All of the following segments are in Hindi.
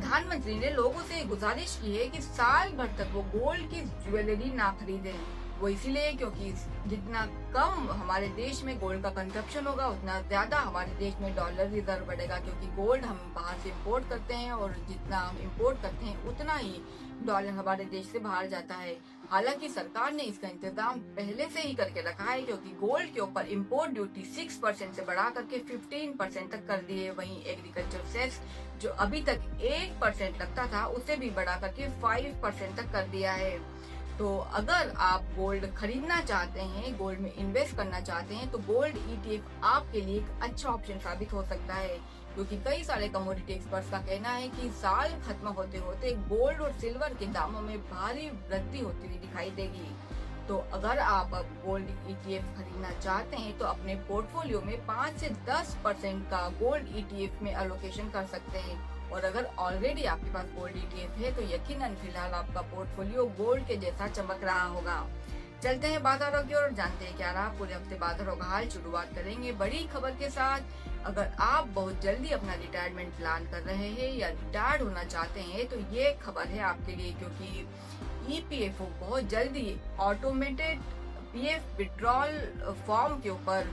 प्रधानमंत्री ने लोगों से गुजारिश की है कि साल भर तक वो गोल्ड की ज्वेलरी ना खरीदें। वो इसीलिए क्योंकि जितना कम हमारे देश में गोल्ड का कंजप्शन होगा उतना ज्यादा हमारे देश में डॉलर रिजर्व बढ़ेगा, क्योंकि गोल्ड हम बाहर से इंपोर्ट करते हैं और जितना हम इंपोर्ट करते हैं उतना ही डॉलर हमारे देश से बाहर जाता है। हालांकि सरकार ने इसका इंतजाम पहले से ही करके रखा है, क्योंकि गोल्ड के ऊपर इंपोर्ट ड्यूटी 6% से बढ़ा करके 15% तक कर दी है। वहीं एग्रीकल्चर सेस जो अभी तक 1% लगता था उसे भी बढ़ा करके 5% तक कर दिया है। तो अगर आप गोल्ड खरीदना चाहते हैं, गोल्ड में इन्वेस्ट करना चाहते हैं, तो गोल्ड ETF आपके लिए एक अच्छा ऑप्शन साबित हो सकता है, क्योंकि कई सारे कमोडिटी एक्सपर्ट्स का कहना है कि साल खत्म होते होते गोल्ड और सिल्वर के दामों में भारी वृद्धि होती हुई दिखाई देगी। तो अगर आप अब गोल्ड ETF खरीदना चाहते हैं तो अपने पोर्टफोलियो में 5 से 10% का गोल्ड ETF में एलोकेशन कर सकते हैं। और अगर ऑलरेडी आपके पास गोल्ड ETF है तो यकीनन फिलहाल आपका पोर्टफोलियो गोल्ड के जैसा चमक रहा होगा। चलते हैं बाजारों की ओर, जानते हैं क्या रहा पूरे हफ्ते बाजारों का हाल। शुरुआत करेंगे बड़ी खबर के साथ। अगर आप बहुत जल्दी अपना रिटायरमेंट प्लान कर रहे हैं या रिटायर्ड होना चाहते हैं तो ये खबर है आपके लिए, क्योंकि EPFO बहुत जल्दी ऑटोमेटेड PF विड्रॉल फॉर्म के ऊपर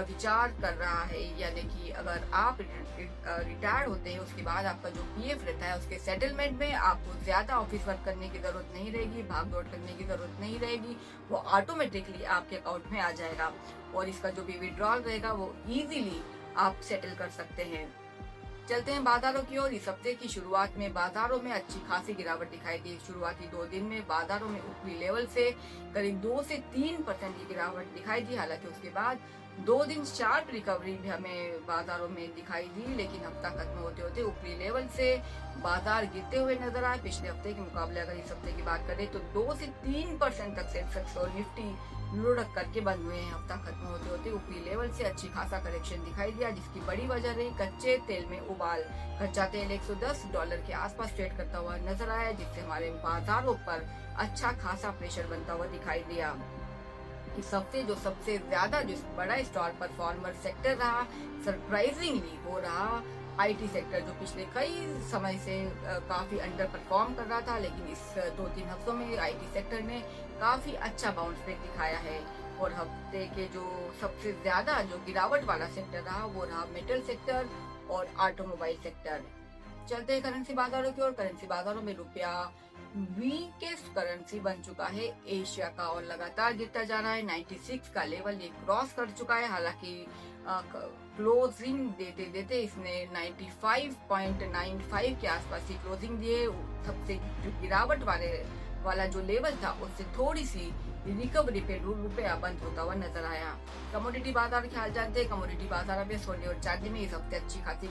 विचार कर रहा है। यानी कि अगर आप रिटायर्ड होते हैं उसके बाद आपका जो PF रहता है उसके सेटलमेंट में आपको ज्यादा ऑफिस वर्क करने की जरूरत नहीं रहेगी, भाग दौड़ करने की जरूरत नहीं रहेगी, वो ऑटोमेटिकली आपके अकाउंट में आ जाएगा और इसका जो भी विड्रॉल रहेगा वो इजीली आप सेटल कर सकते हैं। चलते हैं बाजारों की ओर। इस हफ्ते की शुरुआत में बाजारों में अच्छी खासी गिरावट दिखाई दी। शुरुआती 2 दिन में बाजारों में ऊपरी लेवल से करीब 2 से 3% की गिरावट दिखाई दी। हालांकि उसके बाद 2 दिन शार्प रिकवरी भी हमें बाजारों में दिखाई दी, लेकिन हफ्ता खत्म होते होते ऊपरी लेवल से बाजार गिरते हुए नजर आए। पिछले हफ्ते के मुकाबले अगर इस हफ्ते की बात करें तो 2 से 3% तक सेंसेक्स और निफ्टी लुढ़क करके बंद हुए हैं। हफ्ता खत्म होते होते ऊपरी लेवल से अच्छी खासा करेक्शन दिखाई दिया, जिसकी बड़ी वजह रही कच्चे तेल में उबाल। कच्चा तेल $110 के आसपास ट्रेड करता हुआ नजर आया, जिससे हमारे बाजारों पर अच्छा खासा प्रेशर बनता हुआ दिखाई दिया। इस हफ्ते जो सबसे ज्यादा जो बड़ा स्टॉक परफॉर्मर सेक्टर रहा, सरप्राइजिंगली वो रहा IT सेक्टर, जो पिछले कई समय से काफी अंडर परफॉर्म कर रहा था, लेकिन इस 2-3 हफ्तों में IT सेक्टर ने काफी अच्छा बाउंस बैक दिखाया है। और हफ्ते के जो सबसे ज्यादा जो गिरावट वाला सेक्टर रहा वो रहा मेटल सेक्टर और ऑटोमोबाइल सेक्टर। चलते हैं करेंसी बाजारों की ओर। करेंसी बाजारों में रुपया वीकेस्ट करेंसी बन चुका है एशिया का और लगातार गिरता जा रहा है। 96 का लेवल ये क्रॉस कर चुका है। हालांकि क्लोजिंग देते देते इसने 95.95 के आसपास ही क्लोजिंग दिए। सबसे जो गिरावट वाला जो लेवल था उससे थोड़ी सी रिकवरी पे रुपया बंद होता हुआ नजर आया। कमोडिटी बाजार के हाल जानते हैं। कमोडिटी बाजार में सोने और चांदी में इस हफ्ते अच्छी खासी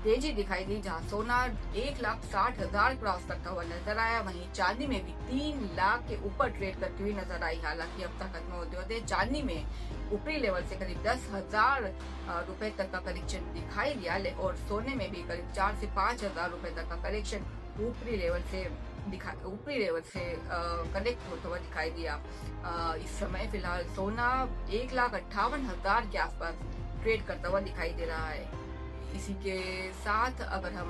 तेजी दिखाई दी, जहां सोना 1,60,000 क्रॉस करता हुआ नजर आया, वहीं चांदी में भी 3 लाख के ऊपर ट्रेड करती हुई नजर आई। हालांकि हफ्ता खत्म होते होते चांदी में ऊपरी लेवल से करीब 10,000 रुपए तक का करेक्शन दिखाई दिया और सोने में भी करीब 4 से 5,000 रुपए तक का करेक्शन ऊपरी लेवल से कनेक्ट होता हुआ दिखाई दिया। इस समय फिलहाल सोना 1,58,000 के आसपास ट्रेड करता हुआ दिखाई दे रहा है। इसी के साथ अगर हम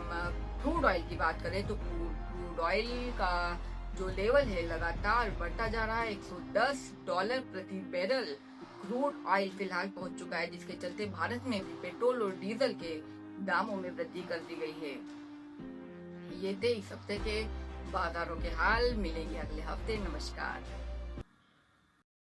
क्रूड ऑयल की बात करें तो क्रूड ऑयल का जो लेवल है लगातार बढ़ता जा रहा है। $110 प्रति बैरल क्रूड ऑयल फिलहाल पहुंच चुका है, जिसके चलते भारत में भी पेट्रोल और डीजल के दामों में वृद्धि कर दी गई है। ये थे इस हफ्ते के बाजारों के हाल। मिलेंगे अगले हफ्ते। नमस्कार।